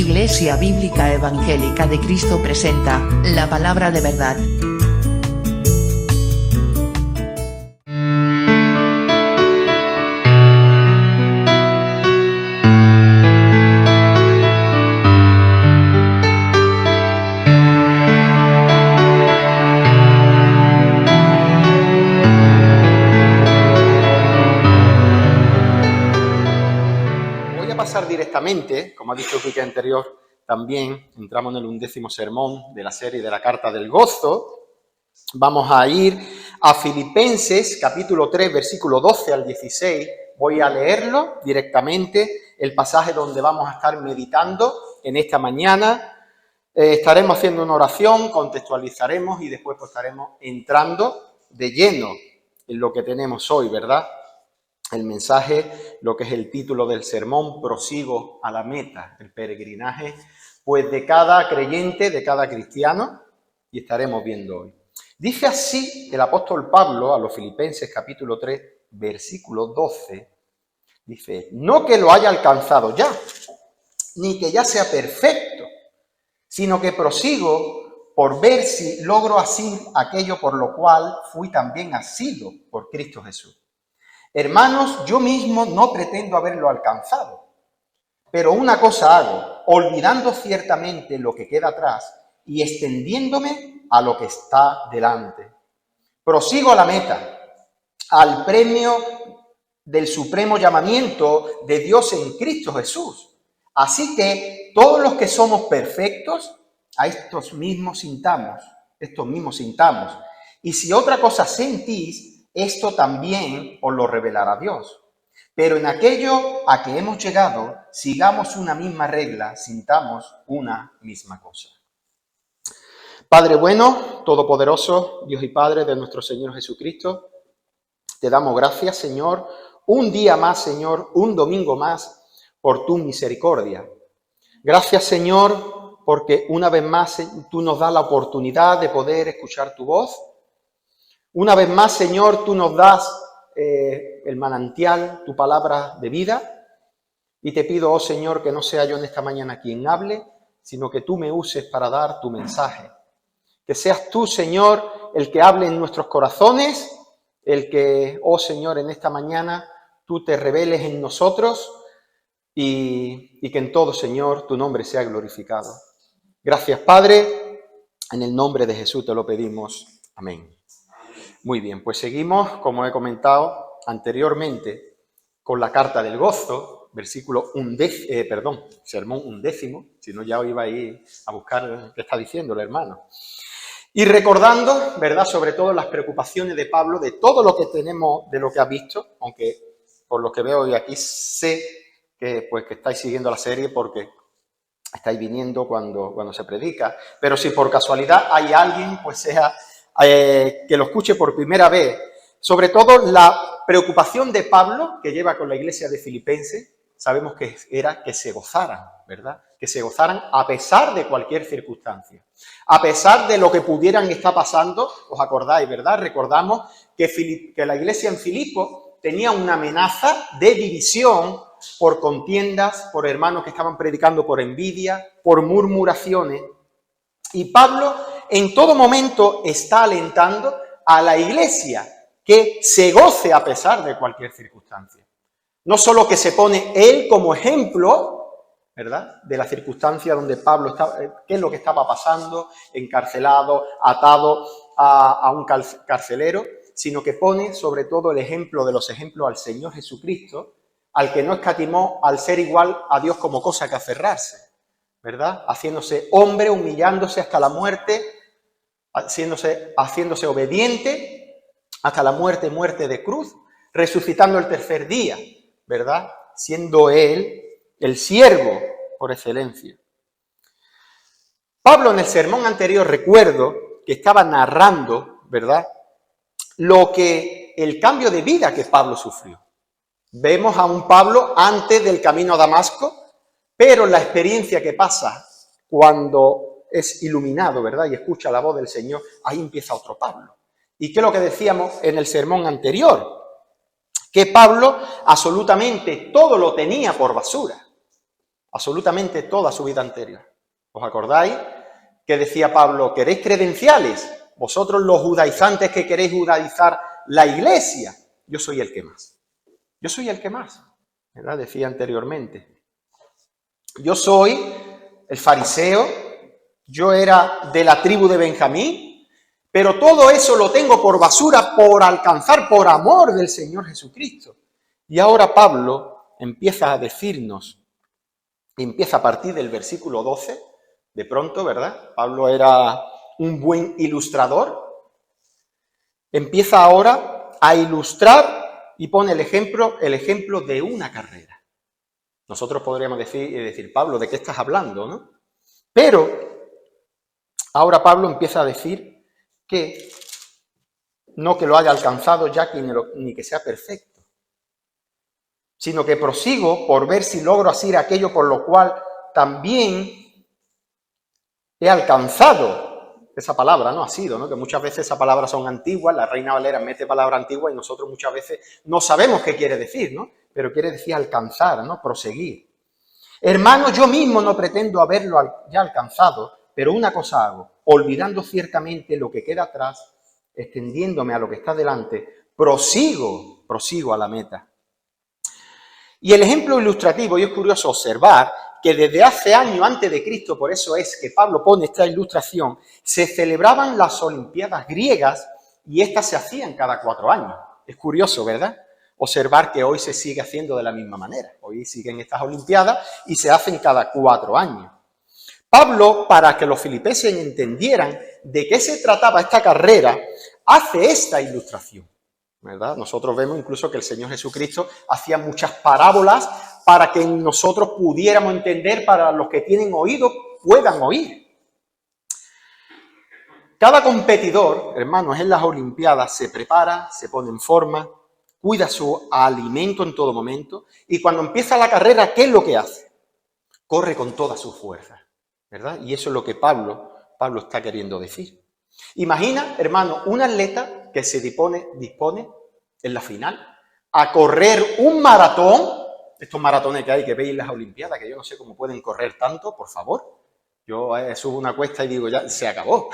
Iglesia Bíblica Evangélica de Cristo presenta la palabra de verdad. Directamente, como ha dicho Quique anterior, también entramos en el 11º sermón de la serie de la Carta del Gozo. Vamos a ir a Filipenses, capítulo 3, versículo 12 al 16. Voy a leerlo directamente, el pasaje donde vamos a estar meditando en esta mañana. Estaremos haciendo una oración, contextualizaremos y después pues estaremos entrando de lleno en lo que tenemos hoy, ¿verdad? El mensaje, lo que es el título del sermón, prosigo a la meta, el peregrinaje, pues de cada creyente, de cada cristiano, y estaremos viendo hoy. Dice así el apóstol Pablo a los Filipenses, capítulo 3, versículo 12, dice, no que lo haya alcanzado ya, ni que ya sea perfecto, sino que prosigo por ver si logro asir aquello por lo cual fui también asido por Cristo Jesús. Hermanos, yo mismo no pretendo haberlo alcanzado, pero una cosa hago, olvidando ciertamente lo que queda atrás y extendiéndome a lo que está delante. Prosigo a la meta, al premio del supremo llamamiento de Dios en Cristo Jesús. Así que todos los que somos perfectos, a estos mismos sintamos. Y si otra cosa sentís, esto también os lo revelará Dios. Pero en aquello a que hemos llegado, sigamos una misma regla, sintamos una misma cosa. Padre bueno, todopoderoso, Dios y Padre de nuestro Señor Jesucristo, te damos gracias, Señor, un día más, Señor, un domingo más, por tu misericordia. Gracias, Señor, porque una vez más tú nos das la oportunidad de poder escuchar tu voz. Una vez más, Señor, tú nos das el manantial, tu palabra de vida, y te pido, oh Señor, que no sea yo en esta mañana quien hable, sino que tú me uses para dar tu mensaje. Que seas tú, Señor, el que hable en nuestros corazones, el que, oh Señor, en esta mañana tú te reveles en nosotros y que en todo, Señor, tu nombre sea glorificado. Gracias, Padre, en el nombre de Jesús te lo pedimos. Amén. Muy bien, pues seguimos, como he comentado anteriormente, con la Carta del Gozo, sermón 11, si no ya os iba a ir a buscar qué está diciendo el hermano. Y recordando, ¿verdad?, sobre todo las preocupaciones de Pablo, de todo lo que tenemos, de lo que ha visto, aunque por lo que veo hoy aquí sé que estáis siguiendo la serie porque estáis viniendo cuando se predica, pero si por casualidad hay alguien, pues sea que lo escuche por primera vez, sobre todo la preocupación de Pablo que lleva con la iglesia de Filipenses, sabemos que era que se gozaran, ¿verdad? Que se gozaran a pesar de cualquier circunstancia, a pesar de lo que pudieran estar pasando. ¿Os acordáis, verdad? Recordamos que la iglesia en Filipo tenía una amenaza de división por contiendas, por hermanos que estaban predicando por envidia, por murmuraciones, y Pablo en todo momento está alentando a la iglesia que se goce a pesar de cualquier circunstancia. No solo que se pone él como ejemplo, ¿verdad?, de la circunstancia donde Pablo estaba, qué es lo que estaba pasando, encarcelado, atado a un carcelero, sino que pone sobre todo el ejemplo de los ejemplos al Señor Jesucristo, al que no escatimó al ser igual a Dios como cosa que aferrarse, ¿verdad? Haciéndose hombre, humillándose hasta la muerte, haciéndose obediente hasta la muerte de cruz, resucitando el tercer día, ¿verdad? Siendo él el siervo por excelencia. Pablo en el sermón anterior, recuerdo que estaba narrando, ¿verdad?, el cambio de vida que Pablo sufrió. Vemos a un Pablo antes del camino a Damasco, pero la experiencia que pasa cuando es iluminado, ¿verdad?, y escucha la voz del Señor, ahí empieza otro Pablo. ¿Y qué es lo que decíamos en el sermón anterior? Que Pablo absolutamente todo lo tenía por basura. absolutamente toda su vida anterior. ¿Os acordáis que decía Pablo, queréis credenciales? Vosotros los judaizantes que queréis judaizar la iglesia, yo soy el que más. Yo soy el que más, ¿verdad? Decía anteriormente. Yo soy el fariseo, yo era de la tribu de Benjamín, pero todo eso lo tengo por basura, por alcanzar, por amor del Señor Jesucristo. Y ahora Pablo empieza a decirnos, empieza a partir del versículo 12, de pronto, ¿verdad? Pablo era un buen ilustrador. Empieza ahora a ilustrar y pone el ejemplo de una carrera. Nosotros podríamos decir, Pablo, ¿de qué estás hablando, no? Pero ahora Pablo empieza a decir que no que lo haya alcanzado ya ni que sea perfecto, sino que prosigo por ver si logro asir aquello por lo cual también he alcanzado. Esa palabra no ha sido, ¿no? Que muchas veces esas palabras son antiguas, la Reina Valera mete palabra antigua y nosotros muchas veces no sabemos qué quiere decir, ¿no? Pero quiere decir alcanzar, ¿no? Proseguir. Hermanos, yo mismo no pretendo haberlo ya alcanzado, pero una cosa hago, olvidando ciertamente lo que queda atrás, extendiéndome a lo que está delante, prosigo a la meta. Y el ejemplo ilustrativo, y es curioso observar que desde hace años antes de Cristo, por eso es que Pablo pone esta ilustración, se celebraban las Olimpiadas griegas y estas se hacían cada 4 años. Es curioso, ¿verdad? Observar que hoy se sigue haciendo de la misma manera. Hoy siguen estas Olimpiadas y se hacen cada 4 años. Pablo, para que los filipenses entendieran de qué se trataba esta carrera, hace esta ilustración, ¿verdad? Nosotros vemos incluso que el Señor Jesucristo hacía muchas parábolas para que nosotros pudiéramos entender, para los que tienen oído puedan oír. Cada competidor, hermanos, en las Olimpiadas se prepara, se pone en forma, cuida su alimento en todo momento y cuando empieza la carrera, ¿qué es lo que hace? Corre con toda su fuerza, ¿verdad? Y eso es lo que Pablo está queriendo decir. Imagina, hermano, un atleta que se dispone en la final a correr un maratón, estos maratones que hay que veis en las Olimpiadas, que yo no sé cómo pueden correr tanto, por favor. Yo subo una cuesta y digo, ya, se acabó.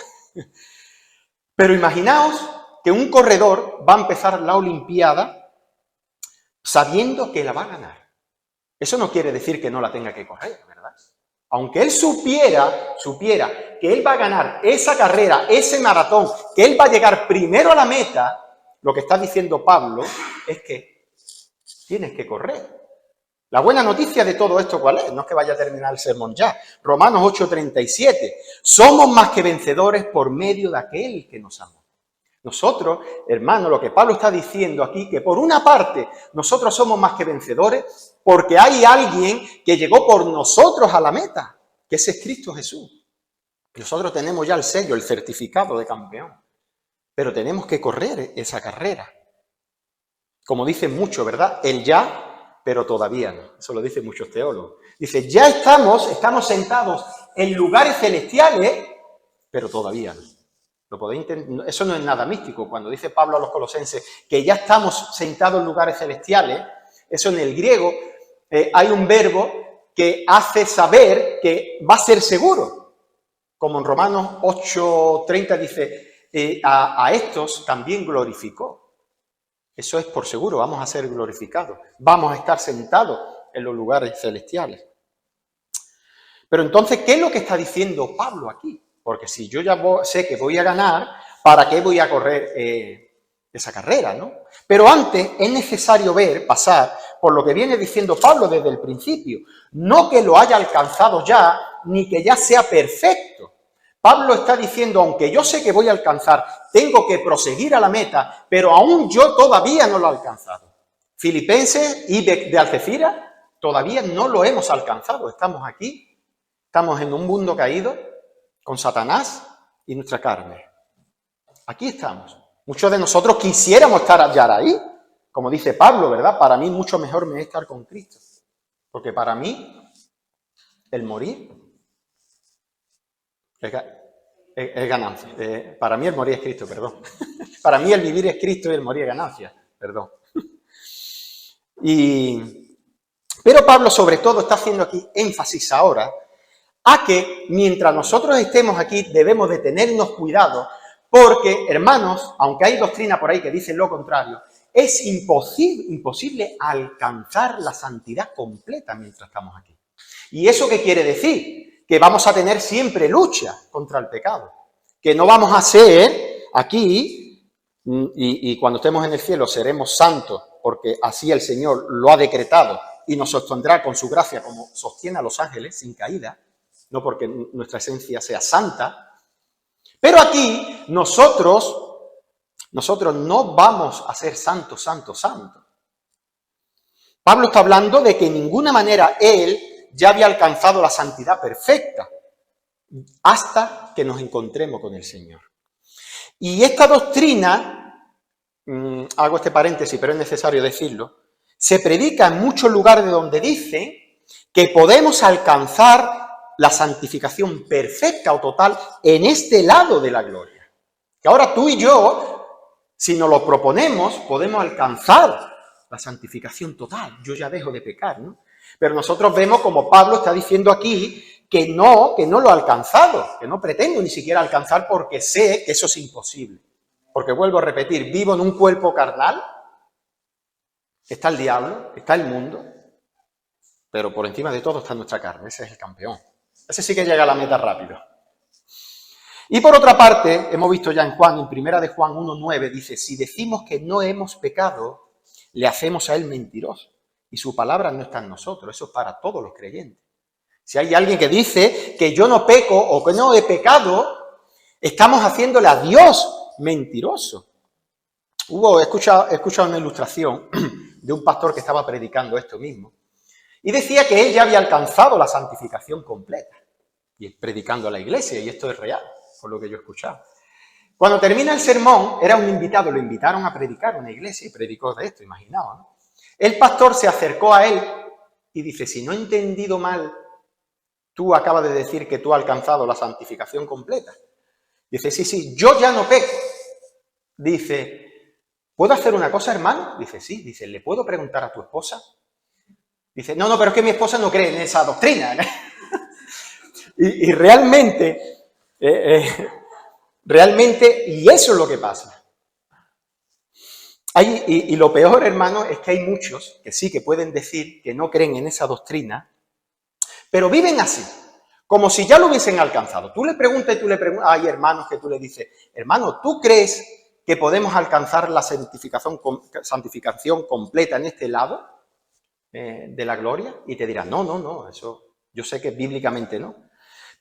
Pero imaginaos que un corredor va a empezar la Olimpiada sabiendo que la va a ganar. Eso no quiere decir que no la tenga que correr, ¿verdad? Aunque él supiera que él va a ganar esa carrera, ese maratón, que él va a llegar primero a la meta, lo que está diciendo Pablo es que tienes que correr. La buena noticia de todo esto, ¿cuál es? No es que vaya a terminar el sermón ya. Romanos 8:37. Somos más que vencedores por medio de aquel que nos amó. Nosotros, hermanos, lo que Pablo está diciendo aquí, que por una parte nosotros somos más que vencedores porque hay alguien que llegó por nosotros a la meta, que ese es Cristo Jesús. Nosotros tenemos ya el sello, el certificado de campeón, pero tenemos que correr esa carrera. Como dicen muchos, ¿verdad? El ya, pero todavía no. Eso lo dicen muchos teólogos. Dice, ya estamos sentados en lugares celestiales, pero todavía no. Lo podéis entender. Eso no es nada místico. Cuando dice Pablo a los colosenses que ya estamos sentados en lugares celestiales, eso en el griego hay un verbo que hace saber que va a ser seguro. Como en Romanos 8:30 dice, a estos también glorificó. Eso es por seguro, vamos a ser glorificados. Vamos a estar sentados en los lugares celestiales. Pero entonces, ¿qué es lo que está diciendo Pablo aquí? Porque si yo ya sé que voy a ganar, ¿para qué voy a correr esa carrera, no? Pero antes es necesario pasar por lo que viene diciendo Pablo desde el principio. No que lo haya alcanzado ya, ni que ya sea perfecto. Pablo está diciendo, aunque yo sé que voy a alcanzar, tengo que proseguir a la meta, pero aún yo todavía no lo he alcanzado. Filipenses y de Algeciras todavía no lo hemos alcanzado. Estamos aquí, estamos en un mundo caído, con Satanás y nuestra carne. Aquí estamos. Muchos de nosotros quisiéramos estar ya ahí, como dice Pablo, ¿verdad? Para mí mucho mejor me es estar con Cristo. Porque para mí, el morir es ganancia. Para mí el morir es Cristo, perdón. Para mí el vivir es Cristo y el morir es ganancia, perdón. Y Pero Pablo sobre todo está haciendo aquí énfasis ahora a que mientras nosotros estemos aquí debemos de tenernos cuidado porque, hermanos, aunque hay doctrina por ahí que dice lo contrario, es imposible alcanzar la santidad completa mientras estamos aquí. ¿Y eso qué quiere decir? Que vamos a tener siempre lucha contra el pecado, que no vamos a ser aquí y cuando estemos en el cielo seremos santos porque así el Señor lo ha decretado y nos sostendrá con su gracia como sostiene a los ángeles sin caída, no porque nuestra esencia sea santa. Pero aquí nosotros no vamos a ser santos. Pablo está hablando de que en ninguna manera él ya había alcanzado la santidad perfecta hasta que nos encontremos con el Señor. Y esta doctrina, hago este paréntesis, pero es necesario decirlo, se predica en muchos lugares de donde dice que podemos alcanzar la santificación perfecta o total en este lado de la gloria. Que ahora tú y yo, si nos lo proponemos, podemos alcanzar la santificación total. Yo ya dejo de pecar, ¿no? Pero nosotros vemos como Pablo está diciendo aquí que no lo ha alcanzado, que no pretendo ni siquiera alcanzar porque sé que eso es imposible. Porque vuelvo a repetir, vivo en un cuerpo carnal, está el diablo, está el mundo, pero por encima de todo está nuestra carne, ese es el campeón. Ese sí que llega a la meta rápido. Y por otra parte, hemos visto ya en Juan, en primera de Juan 1:9, dice, si decimos que no hemos pecado, le hacemos a él mentiroso. Y su palabra no está en nosotros, eso es para todos los creyentes. Si hay alguien que dice que yo no peco o que no he pecado, estamos haciéndole a Dios mentiroso. He escuchado una ilustración de un pastor que estaba predicando esto mismo. Y decía que él ya había alcanzado la santificación completa. Y predicando a la iglesia, y esto es real, por lo que yo he escuchado. Cuando termina el sermón, era un invitado, lo invitaron a predicar en una iglesia y predicó de esto, imaginaba, ¿no? El pastor se acercó a él y dice, si no he entendido mal, tú acabas de decir que tú has alcanzado la santificación completa. Dice, sí, yo ya no peco. Dice, ¿puedo hacer una cosa, hermano? Dice, sí. Dice, ¿le puedo preguntar a tu esposa? Dice, no, pero es que mi esposa no cree en esa doctrina. y realmente, y eso es lo que pasa. Y lo peor, hermano, es que hay muchos que sí que pueden decir que no creen en esa doctrina, pero viven así, como si ya lo hubiesen alcanzado. Tú le preguntas, hay hermanos que tú le dices, hermano, ¿tú crees que podemos alcanzar la santificación completa en este lado de la gloria? Y te dirán, no, eso yo sé que bíblicamente no.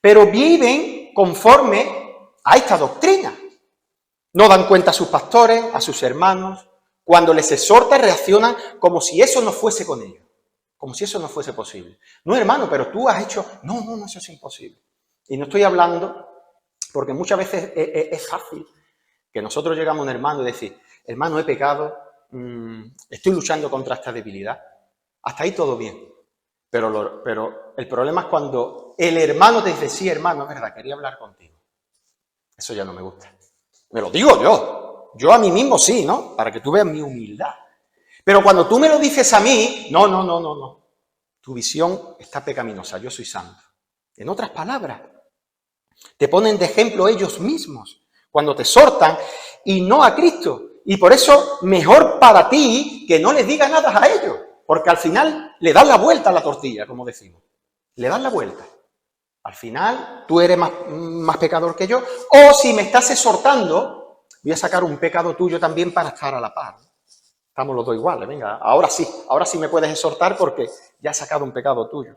Pero viven conforme a esta doctrina. No dan cuenta a sus pastores, a sus hermanos. Cuando les exhorta, reaccionan como si eso no fuese con ellos. Como si eso no fuese posible. No, hermano, pero tú has hecho... No, eso es imposible. Y no estoy hablando, porque muchas veces es fácil que nosotros llegamos a un hermano y decir, hermano, he pecado, estoy luchando contra esta debilidad. Hasta ahí todo bien. Pero el problema es cuando el hermano te dice, sí, hermano, es verdad, quería hablar contigo. Eso ya no me gusta. Me lo digo yo. Yo a mí mismo sí, ¿no? Para que tú veas mi humildad. Pero cuando tú me lo dices a mí, no. Tu visión está pecaminosa, yo soy santo. En otras palabras, te ponen de ejemplo ellos mismos cuando te exhortan y no a Cristo. Y por eso, mejor para ti que no les diga nada a ellos. Porque al final le das la vuelta a la tortilla, como decimos. Le das la vuelta. Al final, tú eres más pecador que yo. O si me estás exhortando, voy a sacar un pecado tuyo también para estar a la par. Estamos los dos iguales, venga, ahora sí me puedes exhortar porque ya he sacado un pecado tuyo.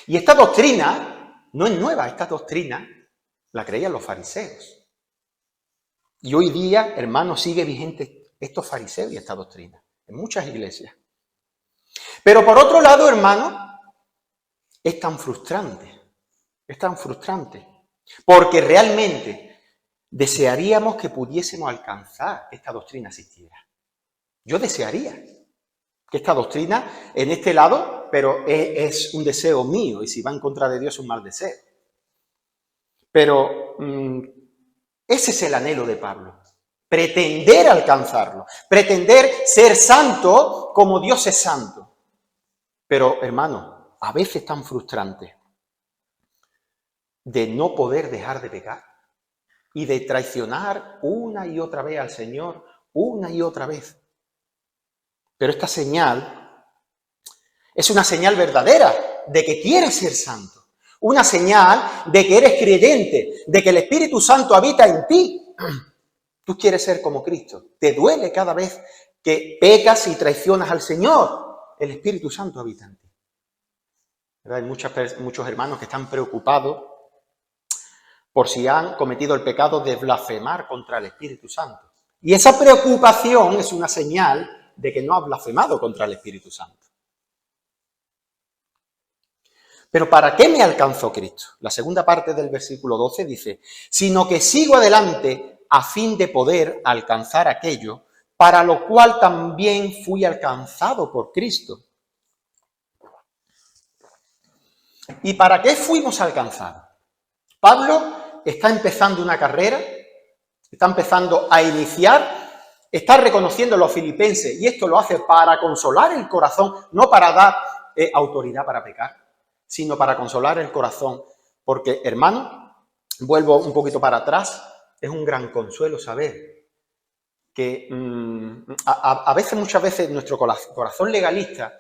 Y esta doctrina no es nueva, esta doctrina la creían los fariseos. Y hoy día, hermanos, sigue vigente estos fariseos y esta doctrina, en muchas iglesias. Pero por otro lado, hermanos, es tan frustrante, porque realmente desearíamos que pudiésemos alcanzar que esta doctrina existiera. Yo desearía que esta doctrina, en este lado, pero es un deseo mío, y si va en contra de Dios es un mal deseo. Pero ese es el anhelo de Pablo, pretender alcanzarlo, pretender ser santo como Dios es santo. Pero, hermano, a veces es tan frustrante de no poder dejar de pecar y de traicionar una y otra vez al Señor, una y otra vez. Pero esta señal es una señal verdadera de que quieres ser santo. Una señal de que eres creyente, de que el Espíritu Santo habita en ti. Tú quieres ser como Cristo. Te duele cada vez que pecas y traicionas al Señor. El Espíritu Santo habita en ti. ¿Verdad? Hay muchos hermanos que están preocupados por si han cometido el pecado de blasfemar contra el Espíritu Santo. Y esa preocupación es una señal de que no has blasfemado contra el Espíritu Santo. Pero ¿para qué me alcanzó Cristo? La segunda parte del versículo 12 dice, sino que sigo adelante a fin de poder alcanzar aquello para lo cual también fui alcanzado por Cristo. ¿Y para qué fuimos alcanzados? Pablo está empezando una carrera, está empezando a iniciar, está reconociendo a los filipenses y esto lo hace para consolar el corazón, no para dar autoridad para pecar, sino para consolar el corazón. Porque, hermano, vuelvo un poquito para atrás, es un gran consuelo saber que a veces, muchas veces, nuestro corazón legalista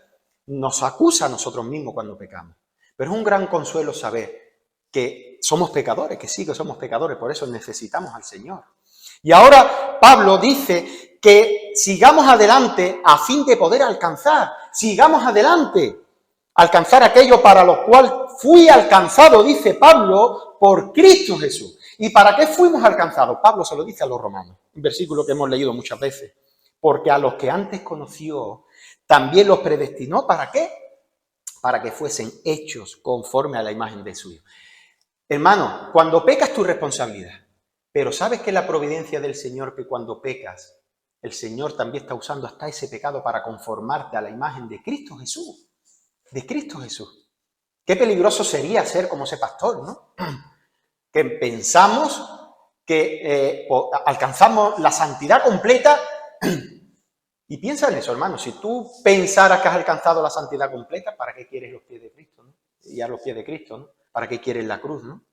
nos acusa a nosotros mismos cuando pecamos. Pero es un gran consuelo saber que somos pecadores, que sí que somos pecadores, por eso necesitamos al Señor. Y ahora Pablo dice que sigamos adelante a fin de poder alcanzar, sigamos adelante, alcanzar aquello para lo cual fui alcanzado, dice Pablo, por Cristo Jesús. ¿Y para qué fuimos alcanzados? Pablo se lo dice a los romanos, un versículo que hemos leído muchas veces. Porque a los que antes conoció, también los predestinó, ¿para qué? Para que fuesen hechos conforme a la imagen de su Hijo. Hermano, cuando pecas tu responsabilidad, pero ¿sabes que la providencia del Señor, que cuando pecas, el Señor también está usando hasta ese pecado para conformarte a la imagen de Cristo Jesús? De Cristo Jesús. Qué peligroso sería ser como ese pastor, ¿no? Que pensamos que alcanzamos la santidad completa. Y piensa en eso, hermano. Si tú pensaras que has alcanzado la santidad completa, ¿para qué quieres los pies de Cristo, no? Y a los pies de Cristo, ¿no? ¿Para qué quieres la cruz, no?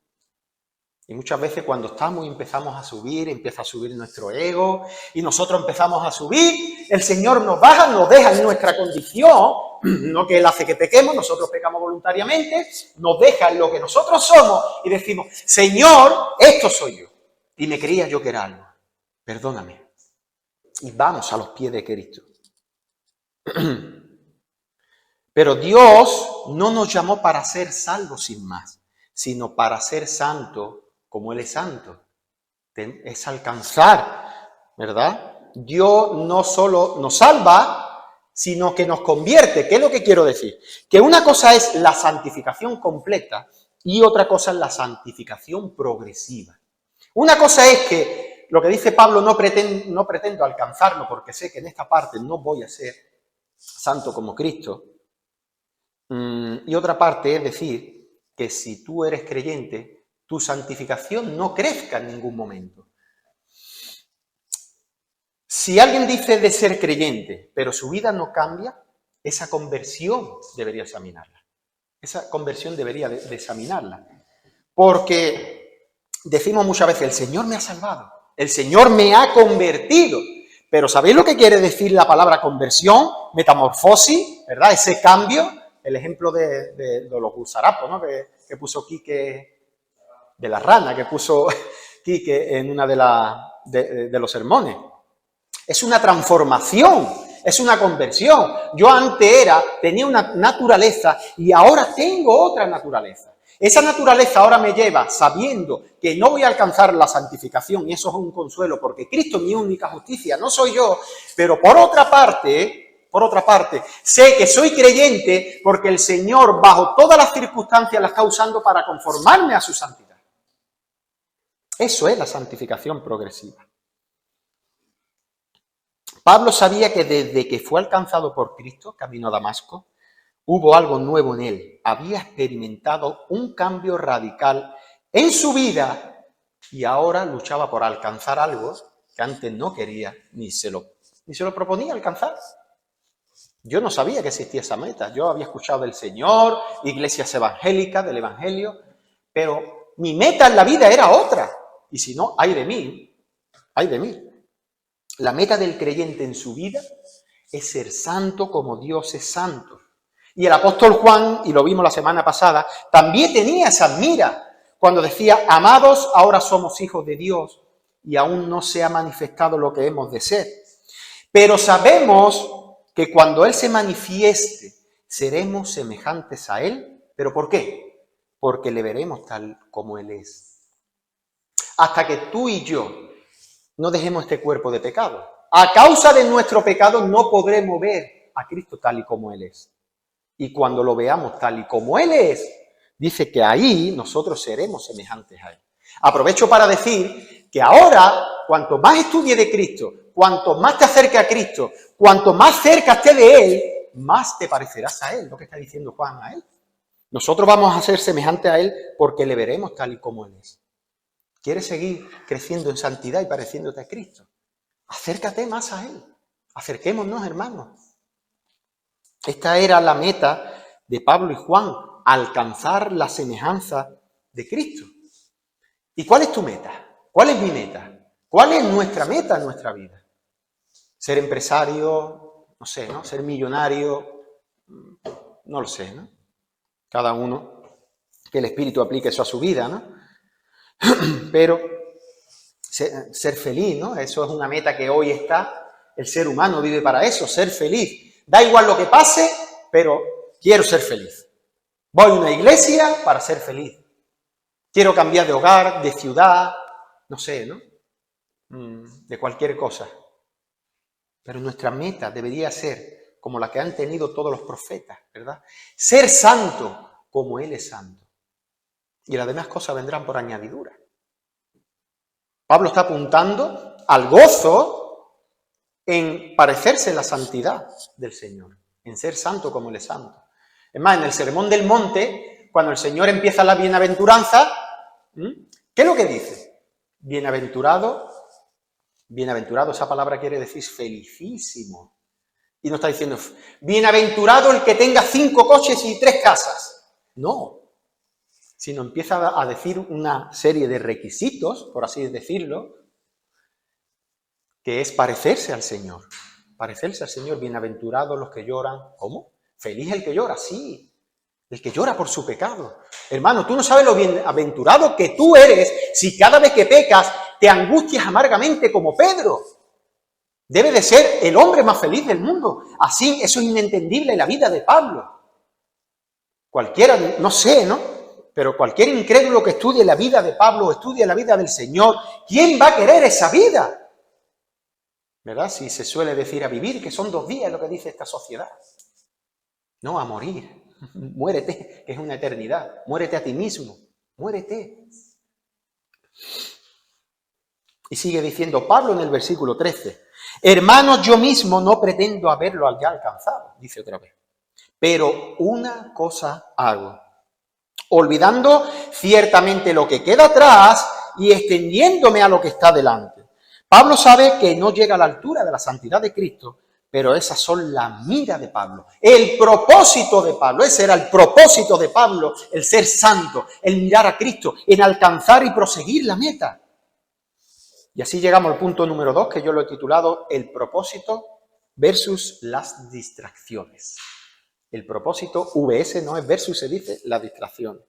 Y muchas veces cuando estamos y empezamos a subir, empieza a subir nuestro ego y nosotros empezamos a subir, el Señor nos baja, nos deja en nuestra condición, no que Él hace que pequemos, nosotros pecamos voluntariamente, nos deja en lo que nosotros somos y decimos, Señor, esto soy yo. Y me creía yo que era algo, perdóname. Y vamos a los pies de Cristo. Pero Dios no nos llamó para ser salvos sin más, sino para ser santos como Él es santo. Es alcanzar, ¿verdad? Dios no solo nos salva, sino que nos convierte. ¿Qué es lo que quiero decir? Que una cosa es la santificación completa y otra cosa es la santificación progresiva. Una cosa es que lo que dice Pablo, no pretendo alcanzarlo porque sé que en esta parte no voy a ser santo como Cristo. Y otra parte es decir que si tú eres creyente, tu santificación no crezca en ningún momento. Si alguien dice de ser creyente, pero su vida no cambia, esa conversión debería examinarla. Esa conversión debería de examinarla. Porque decimos muchas veces, el Señor me ha salvado, el Señor me ha convertido. Pero ¿sabéis lo que quiere decir la palabra conversión? Metamorfosis, ¿verdad? Ese cambio, el ejemplo de los gusarapos, ¿no? Que puso Quique, de la rana que puso Quique en una de los sermones. Es una transformación, es una conversión. Yo antes tenía una naturaleza y ahora tengo otra naturaleza. Esa naturaleza ahora me lleva, sabiendo que no voy a alcanzar la santificación, y eso es un consuelo, porque Cristo es mi única justicia, no soy yo, pero por otra parte, sé que soy creyente porque el Señor, bajo todas las circunstancias, la está usando para conformarme a su santidad. Eso es la santificación progresiva. Pablo sabía que desde que fue alcanzado por Cristo, camino a Damasco, hubo algo nuevo en él. Había experimentado un cambio radical en su vida y ahora luchaba por alcanzar algo que antes no quería ni se lo proponía alcanzar. Yo no sabía que existía esa meta. Yo había escuchado del Señor, iglesias evangélicas, del Evangelio, pero mi meta en la vida era otra. Y si no, ay de mí, ay de mí. La meta del creyente en su vida es ser santo como Dios es santo. Y el apóstol Juan, y lo vimos la semana pasada, también tenía esa mira cuando decía, amados, ahora somos hijos de Dios y aún no se ha manifestado lo que hemos de ser. Pero sabemos que cuando Él se manifieste, seremos semejantes a Él. ¿Pero por qué? Porque le veremos tal como Él es. Hasta que tú y yo no dejemos este cuerpo de pecado. A causa de nuestro pecado no podremos ver a Cristo tal y como Él es. Y cuando lo veamos tal y como Él es, dice que ahí nosotros seremos semejantes a Él. Aprovecho para decir que ahora, cuanto más estudie de Cristo, cuanto más te acerque a Cristo, cuanto más cerca esté de Él, más te parecerás a Él, lo que está diciendo Juan a Él. Nosotros vamos a ser semejantes a Él porque le veremos tal y como Él es. ¿Quieres seguir creciendo en santidad y pareciéndote a Cristo? Acércate más a Él. Acerquémonos, hermanos. Esta era la meta de Pablo y Juan, alcanzar la semejanza de Cristo. ¿Y cuál es tu meta? ¿Cuál es mi meta? ¿Cuál es nuestra meta en nuestra vida? Ser empresario, no sé, ¿no? Ser millonario, no lo sé, ¿no? Cada uno, que el Espíritu aplique eso a su vida, ¿no? Pero ser feliz, ¿no? Eso es una meta que hoy está. El ser humano vive para eso, ser feliz. Da igual lo que pase, pero quiero ser feliz. Voy a una iglesia para ser feliz. Quiero cambiar de hogar, de ciudad, no sé, ¿no? De cualquier cosa. Pero nuestra meta debería ser como la que han tenido todos los profetas, ¿verdad? Ser santo como Él es santo. Y las demás cosas vendrán por añadidura. Pablo está apuntando al gozo en parecerse en la santidad del Señor, en ser santo como Él es santo. Es más, en el Sermón del Monte, cuando el Señor empieza la bienaventuranza, ¿qué es lo que dice? Bienaventurado, esa palabra quiere decir felicísimo. Y no está diciendo, bienaventurado el que tenga 5 coches y 3 casas. No. Sino empieza a decir una serie de requisitos, por así decirlo, que es parecerse al Señor. Parecerse al Señor, bienaventurados los que lloran. ¿Cómo? Feliz el que llora, sí. El que llora por su pecado. Hermano, tú no sabes lo bienaventurado que tú eres si cada vez que pecas te angustias amargamente como Pedro. Debe de ser el hombre más feliz del mundo. Así, eso es inentendible en la vida de Pablo. Cualquiera, no sé, ¿no? Pero cualquier incrédulo que estudie la vida de Pablo o estudie la vida del Señor, ¿quién va a querer esa vida? ¿Verdad? Si se suele decir a vivir, que son 2 días, lo que dice esta sociedad. No, a morir. Muérete, que es una eternidad. Muérete a ti mismo. Muérete. Y sigue diciendo Pablo en el versículo 13. Hermanos, yo mismo no pretendo haberlo ya alcanzado, dice otra vez. Pero una cosa hago. Olvidando ciertamente lo que queda atrás y extendiéndome a lo que está delante. Pablo sabe que no llega a la altura de la santidad de Cristo, pero esas son la mira de Pablo, el propósito de Pablo. Ese era el propósito de Pablo, el ser santo, el mirar a Cristo, en alcanzar y proseguir la meta. Y así llegamos al punto número 2, que yo lo he titulado el propósito versus las distracciones. El propósito, VS, no es versus, se dice la distracción.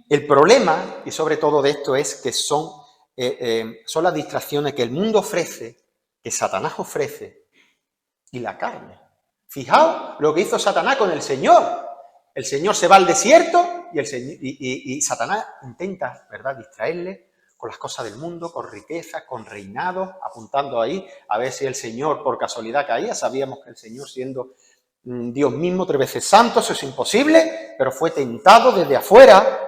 El problema, y sobre todo de esto, es que son las distracciones que el mundo ofrece, que Satanás ofrece, y la carne. Fijaos lo que hizo Satanás con el Señor. El Señor se va al desierto y Satanás intenta, ¿verdad?, distraerle con las cosas del mundo, con riquezas, con reinados, apuntando ahí a ver si el Señor por casualidad caía. Sabíamos que el Señor, siendo Dios mismo 3 veces santo, eso es imposible, pero fue tentado desde afuera.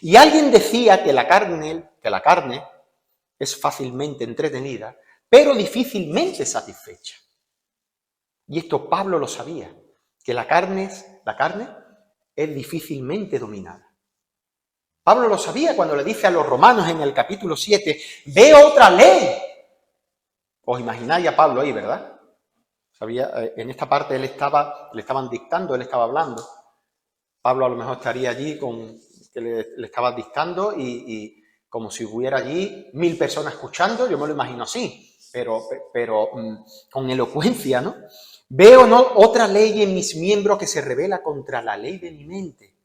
Y alguien decía que la carne es fácilmente entretenida, pero difícilmente satisfecha. Y esto Pablo lo sabía, que la carne es difícilmente dominada. Pablo lo sabía cuando le dice a los romanos en el capítulo 7, veo otra ley. Os imagináis a Pablo ahí, ¿verdad? En esta parte le estaban dictando, él estaba hablando. Pablo a lo mejor estaría allí que le estaba dictando y como si hubiera allí 1000 personas escuchando, yo me lo imagino así, pero con elocuencia, ¿no? Veo, ¿no?, otra ley en mis miembros que se revela contra la ley de mi mente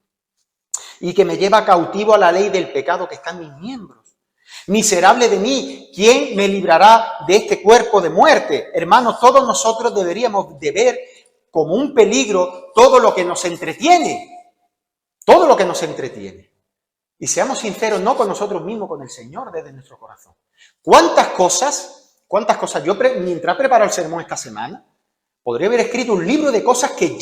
y que me lleva cautivo a la ley del pecado que está en mis miembros. Miserable de mí, ¿quién me librará de este cuerpo de muerte? Hermanos, todos nosotros deberíamos de ver como un peligro todo lo que nos entretiene. Todo lo que nos entretiene. Y seamos sinceros, no con nosotros mismos, con el Señor desde nuestro corazón. ¿Cuántas cosas? Yo mientras preparo el sermón esta semana, podría haber escrito un libro de cosas que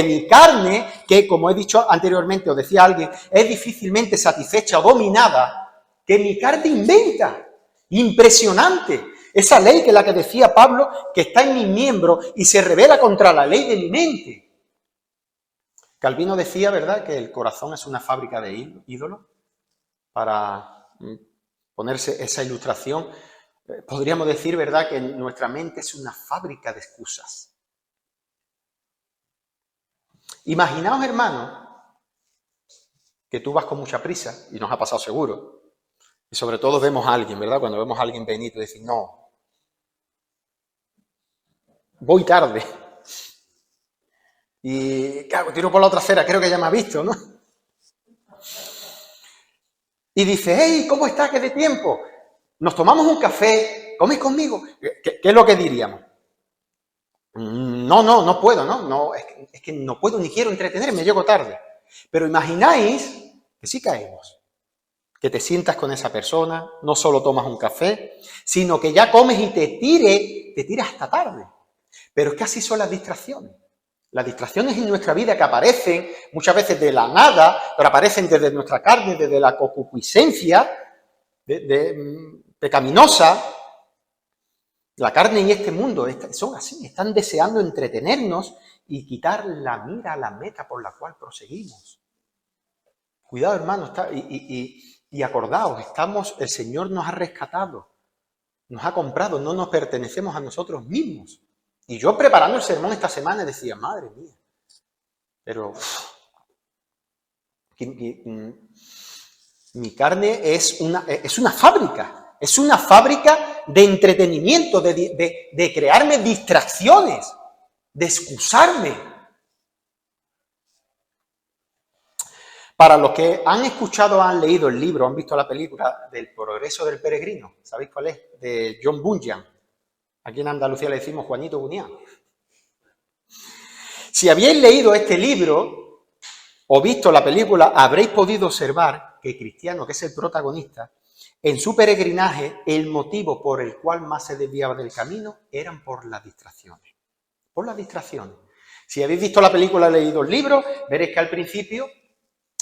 mi carne, que como he dicho anteriormente, o decía alguien, es difícilmente satisfecha o dominada, que mi carne inventa. Impresionante. Esa ley que es la que decía Pablo, que está en mis miembros y se revela contra la ley de mi mente. Calvino decía, ¿verdad?, que el corazón es una fábrica de ídolos. Para ponerse esa ilustración, podríamos decir, ¿verdad?, que nuestra mente es una fábrica de excusas. Imaginaos, hermanos, que tú vas con mucha prisa, y nos ha pasado seguro, y sobre todo vemos a alguien, ¿verdad?, cuando vemos a alguien venir y decir, no, voy tarde. Y claro, tiro por la otra acera, creo que ya me ha visto, ¿no? Y dice, hey, ¿cómo estás? ¿Qué de tiempo? Nos tomamos un café, ¿comes conmigo? ¿Qué es lo que diríamos? No puedo, ¿no? Es que no puedo ni quiero entretenerme, llego tarde. Pero imagináis que sí caemos, que te sientas con esa persona, no solo tomas un café, sino que ya comes y te tiras hasta tarde. Pero es que así son las distracciones. Las distracciones en nuestra vida que aparecen muchas veces de la nada, pero aparecen desde nuestra carne, desde la concupiscencia pecaminosa. La carne y este mundo son así, están deseando entretenernos y quitar la mira a la meta por la cual proseguimos. Cuidado, hermanos, y acordaos, el Señor nos ha rescatado, nos ha comprado, no nos pertenecemos a nosotros mismos. Y yo preparando el sermón esta semana decía, madre mía, pero mi carne es una fábrica, de entretenimiento, de crearme distracciones, de excusarme. Para los que han escuchado, han leído el libro, han visto la película del Progreso del Peregrino, ¿sabéis cuál es? De John Bunyan. Aquí en Andalucía le decimos Juanito Bunyan. Si habéis leído este libro o visto la película, habréis podido observar que Cristiano, que es el protagonista, en su peregrinaje, el motivo por el cual más se desviaba del camino eran por las distracciones. Por las distracciones. Si habéis visto la película, leído el libro, veréis que al principio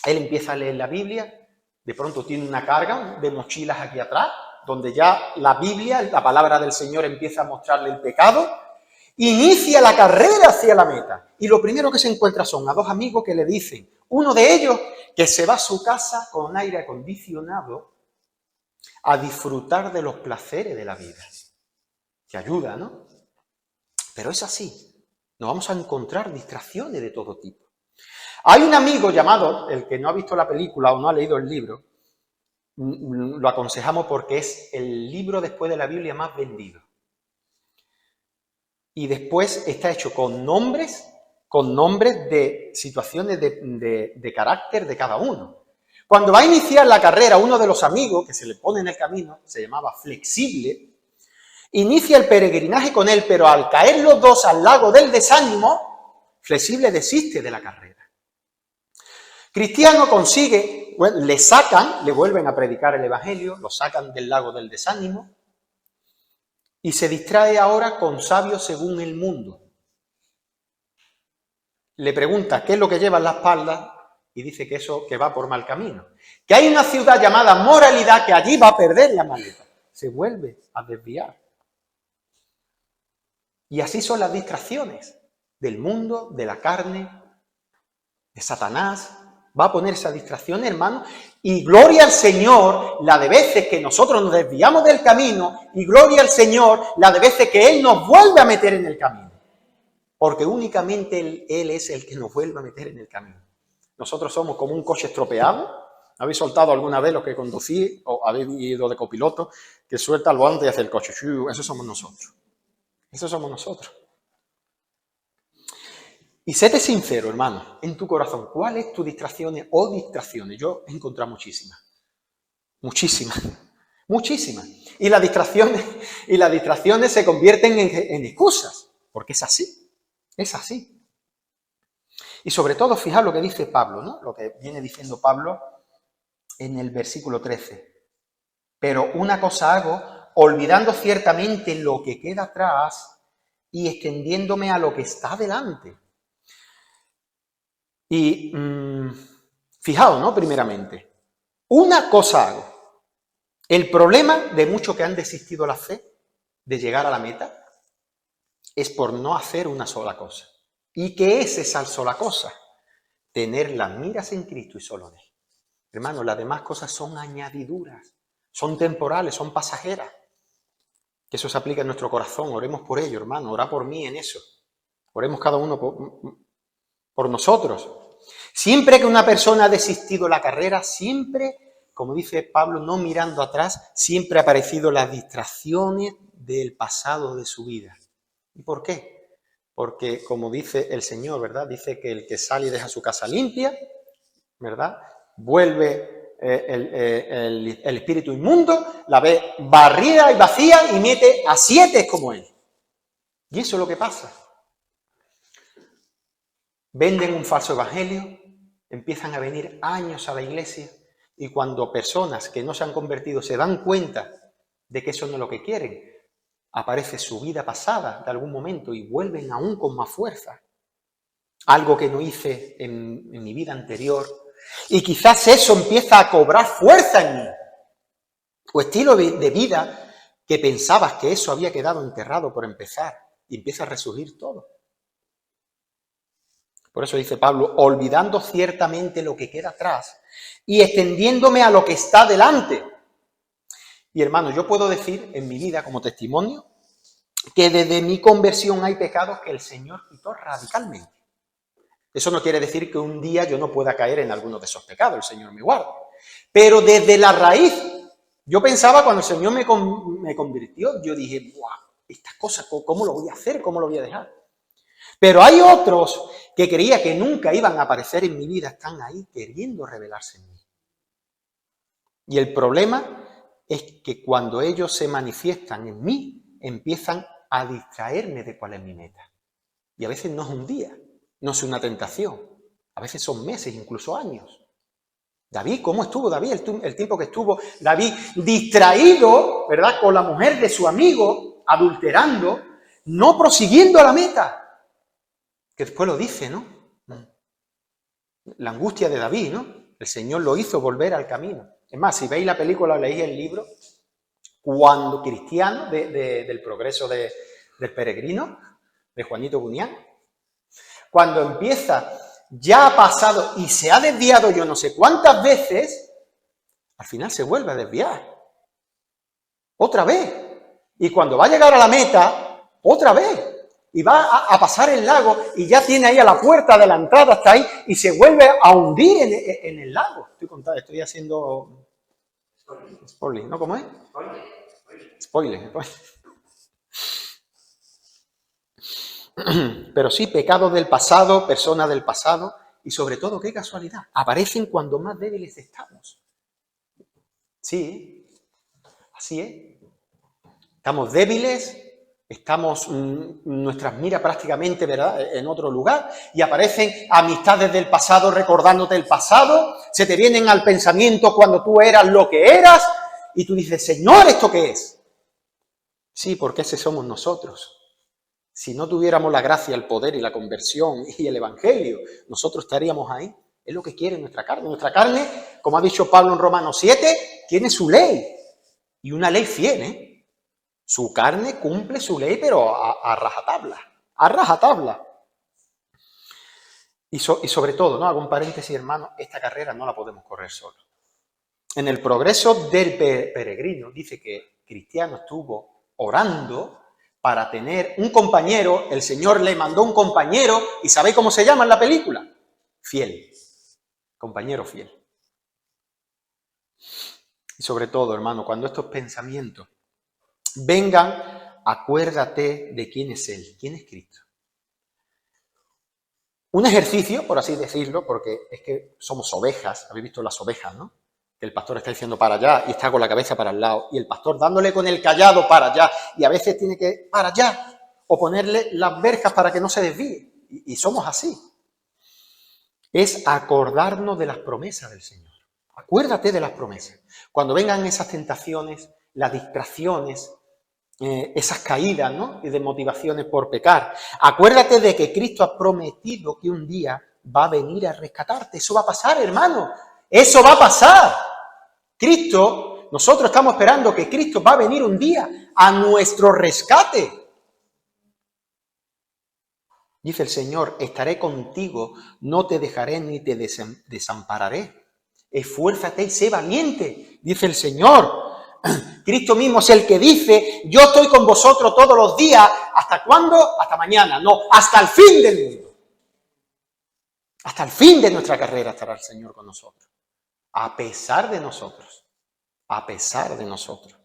él empieza a leer la Biblia, de pronto tiene una carga de mochilas aquí atrás, donde ya la Biblia, la palabra del Señor, empieza a mostrarle el pecado, inicia la carrera hacia la meta. Y lo primero que se encuentra son a 2 amigos que le dicen, uno de ellos que se va a su casa con aire acondicionado a disfrutar de los placeres de la vida. Que ayuda, ¿no? Pero es así. Nos vamos a encontrar distracciones de todo tipo. Hay un amigo llamado, el que no ha visto la película o no ha leído el libro, lo aconsejamos porque es el libro después de la Biblia más vendido. Y después está hecho con nombres de situaciones de carácter de cada uno. Cuando va a iniciar la carrera, uno de los amigos que se le pone en el camino, se llamaba Flexible, inicia el peregrinaje con él, pero al caer los dos al lago del desánimo, Flexible desiste de la carrera. Cristiano consigue, le vuelven a predicar el Evangelio, lo sacan del lago del desánimo y se distrae ahora con sabios según el mundo. Le pregunta qué es lo que lleva en la espalda y dice que va por mal camino. Que hay una ciudad llamada moralidad que allí va a perder la maleta. Se vuelve a desviar. Y así son las distracciones del mundo, de la carne, de Satanás. Va a poner esa distracción, hermano, y gloria al Señor la de veces que nosotros nos desviamos del camino, y gloria al Señor la de veces que Él nos vuelve a meter en el camino. Porque únicamente Él es el que nos vuelve a meter en el camino. Nosotros somos como un coche estropeado. ¿Habéis soltado alguna vez lo que conducí o habéis ido de copiloto que suelta el volante y hace el coche? Eso somos nosotros. Eso somos nosotros. Y séte sincero, hermano, en tu corazón, ¿cuál es tu distracciones o distracciones? Yo he encontrado muchísimas. Muchísimas. Muchísimas. Y las distracciones se convierten en excusas, porque es así. Es así. Y sobre todo, fijaos lo que dice Pablo, ¿no? Lo que viene diciendo Pablo en el versículo 13. Pero una cosa hago, olvidando ciertamente lo que queda atrás y extendiéndome a lo que está delante. Y fijaos, ¿no? Primeramente, una cosa hago. El problema de muchos que han desistido la fe de llegar a la meta es por no hacer una sola cosa. ¿Y qué es esa sola cosa? Tener las miras en Cristo y solo en Él. Hermano, las demás cosas son añadiduras, son temporales, son pasajeras. Que eso se aplica en nuestro corazón. Oremos por ello, hermano. Ora por mí en eso. Oremos cada uno por nosotros. Siempre que una persona ha desistido la carrera, siempre, como dice Pablo, no mirando atrás, siempre han aparecido las distracciones del pasado de su vida. ¿Y por qué? Porque, como dice el Señor, ¿verdad? Dice que el que sale y deja su casa limpia, ¿verdad? Vuelve el espíritu inmundo, la ve barrida y vacía y mete a 7 como él. Y eso es lo que pasa. Venden un falso evangelio, empiezan a venir años a la iglesia y cuando personas que no se han convertido se dan cuenta de que eso no es lo que quieren, aparece su vida pasada de algún momento y vuelven aún con más fuerza. Algo que no hice en mi vida anterior. Y quizás eso empieza a cobrar fuerza en mí. O estilo de vida que pensabas que eso había quedado enterrado por empezar y empieza a resurgir todo. Por eso dice Pablo, olvidando ciertamente lo que queda atrás y extendiéndome a lo que está delante. Y hermano, yo puedo decir en mi vida como testimonio que desde mi conversión hay pecados que el Señor quitó radicalmente. Eso no quiere decir que un día yo no pueda caer en alguno de esos pecados, el Señor me guarde. Pero desde la raíz, yo pensaba cuando el Señor me convirtió, yo dije, ¡guau! Estas cosas, ¿cómo lo voy a hacer? ¿Cómo lo voy a dejar? Pero hay otros que creía que nunca iban a aparecer en mi vida, están ahí queriendo revelarse en mí. Y el problema es que cuando ellos se manifiestan en mí, empiezan a distraerme de cuál es mi meta. Y a veces no es un día, no es una tentación, a veces son meses, incluso años. David, ¿cómo estuvo David? El tiempo que estuvo David distraído, ¿verdad?, con la mujer de su amigo, adulterando, no prosiguiendo a la meta. Que después lo dice, ¿no? La angustia de David, ¿no? El Señor lo hizo volver al camino. Es más, si veis la película o leéis el libro, cuando Cristiano, del progreso del peregrino, de Juanito Bunyan, cuando empieza, ya ha pasado y se ha desviado yo no sé cuántas veces, al final se vuelve a desviar. Otra vez. Y cuando va a llegar a la meta, otra vez. Y va a pasar el lago y ya tiene ahí a la puerta de la entrada, está ahí, y se vuelve a hundir en el lago. Estoy haciendo spoiler, ¿no? ¿Cómo es? Spoiler. Pero sí, pecados del pasado, personas del pasado, y sobre todo, qué casualidad, aparecen cuando más débiles estamos. Sí, así es. Estamos débiles, estamos nuestras miras prácticamente, ¿verdad?, en otro lugar, y aparecen amistades del pasado recordándote el pasado, se te vienen al pensamiento cuando tú eras lo que eras, y tú dices, Señor, ¿esto qué es? Sí, porque ese somos nosotros. Si no tuviéramos la gracia, el poder y la conversión y el evangelio, nosotros estaríamos ahí. Es lo que quiere nuestra carne. Nuestra carne, como ha dicho Pablo en Romanos 7, tiene su ley, y una ley fiel, ¿eh? Su carne cumple su ley, pero a rajatabla, a rajatabla. Y sobre todo, ¿no? Hago un paréntesis, hermano, esta carrera no la podemos correr solo. En el progreso del peregrino dice que Cristiano estuvo orando para tener un compañero, el Señor le mandó un compañero, ¿y sabéis cómo se llama en la película? Fiel, compañero fiel. Y sobre todo, hermano, cuando estos pensamientos vengan, acuérdate de quién es Él, quién es Cristo. Un ejercicio, por así decirlo, porque es que somos ovejas, habéis visto las ovejas, ¿no? Que el pastor está diciendo para allá y está con la cabeza para el lado, y el pastor dándole con el cayado para allá, y a veces tiene que para allá, o ponerle las verjas para que no se desvíe, y somos así. Es acordarnos de las promesas del Señor. Acuérdate de las promesas. Cuando vengan esas tentaciones, las distracciones, esas caídas, ¿no? Y de motivaciones por pecar. Acuérdate de que Cristo ha prometido que un día va a venir a rescatarte. Eso va a pasar, hermano. Eso va a pasar. Cristo, nosotros estamos esperando que Cristo va a venir un día a nuestro rescate. Dice el Señor, estaré contigo, no te dejaré ni te desampararé. Esfuérzate y sé valiente, dice el Señor. Cristo mismo es el que dice, yo estoy con vosotros todos los días. ¿Hasta cuándo? Hasta mañana. No, hasta el fin del mundo. Hasta el fin de nuestra carrera estará el Señor con nosotros. A pesar de nosotros. A pesar de nosotros.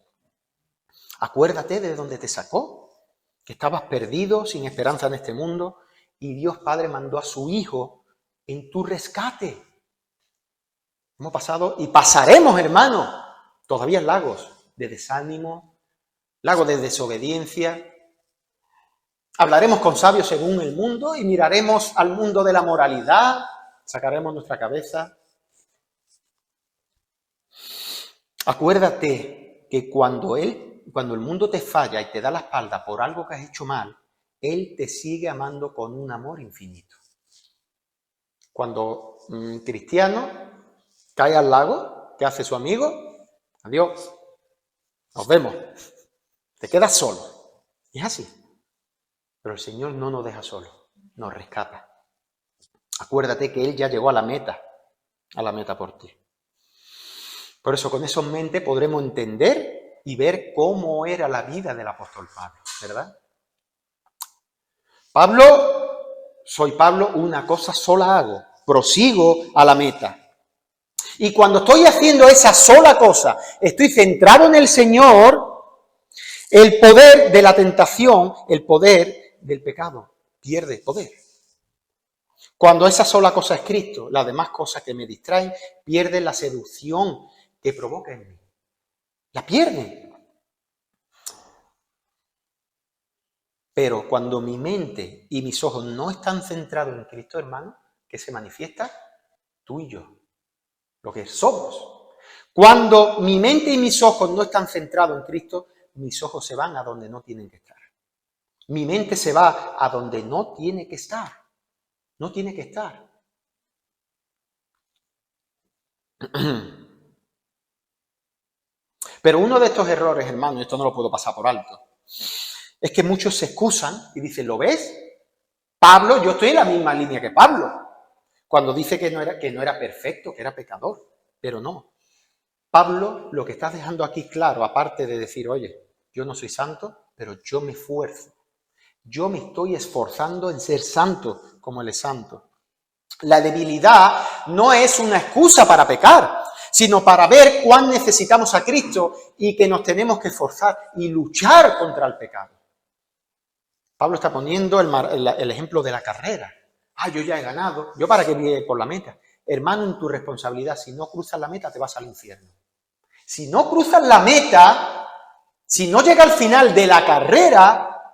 Acuérdate de dónde te sacó. Que estabas perdido, sin esperanza en este mundo. Y Dios Padre mandó a su Hijo en tu rescate. Hemos pasado y pasaremos, hermano, todavía lagos de desánimo, lagos de desobediencia. Hablaremos con sabios según el mundo y miraremos al mundo de la moralidad, sacaremos nuestra cabeza. Acuérdate que cuando el mundo te falla y te da la espalda por algo que has hecho mal, Él te sigue amando con un amor infinito. Cuando un cristiano cae al lago, ¿qué hace su amigo? Adiós, nos vemos, te quedas solo. Es así. Pero el Señor no nos deja solos, nos rescata. Acuérdate que Él ya llegó a la meta por ti. Por eso, con eso en mente podremos entender y ver cómo era la vida del apóstol Pablo, ¿verdad? Soy Pablo, una cosa sola hago, prosigo a la meta. Y cuando estoy haciendo esa sola cosa, estoy centrado en el Señor, el poder de la tentación, el poder del pecado, pierde poder. Cuando esa sola cosa es Cristo, las demás cosas que me distraen, pierden la seducción que provoca en mí. La pierden. Pero cuando mi mente y mis ojos no están centrados en Cristo, hermano, ¿qué se manifiesta? Tú y yo. Lo que somos. Cuando mi mente y mis ojos no están centrados en Cristo, mis ojos se van a donde no tienen que estar. Mi mente se va a donde no tiene que estar. No tiene que estar. Pero uno de estos errores, hermano, esto no lo puedo pasar por alto, es que muchos se excusan y dicen, ¿lo ves? Pablo, yo estoy en la misma línea que Pablo. Cuando dice que no era perfecto, que era pecador. Pero no. Pablo lo que está dejando aquí claro, aparte de decir, oye, yo no soy santo, pero yo me esfuerzo. Yo me estoy esforzando en ser santo como Él es santo. La debilidad no es una excusa para pecar, sino para ver cuán necesitamos a Cristo y que nos tenemos que esforzar y luchar contra el pecado. Pablo está poniendo el ejemplo de la carrera. Yo ya he ganado. ¿Yo para qué voy por la meta? Hermano, en tu responsabilidad, si no cruzas la meta, te vas al infierno. Si no cruzas la meta, si no llega al final de la carrera,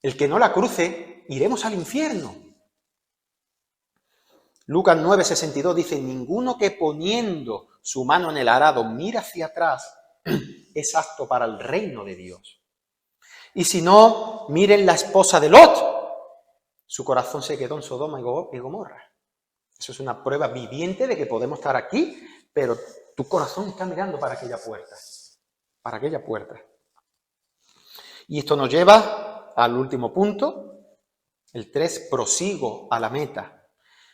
el que no la cruce, iremos al infierno. Lucas 9:62 dice, ninguno que poniendo su mano en el arado mira hacia atrás es apto para el reino de Dios. Y si no, miren la esposa de Lot. Su corazón se quedó en Sodoma y Gomorra. Eso es una prueba viviente de que podemos estar aquí, pero tu corazón está mirando para aquella puerta. Para aquella puerta. Y esto nos lleva al último punto, el 3, prosigo a la meta.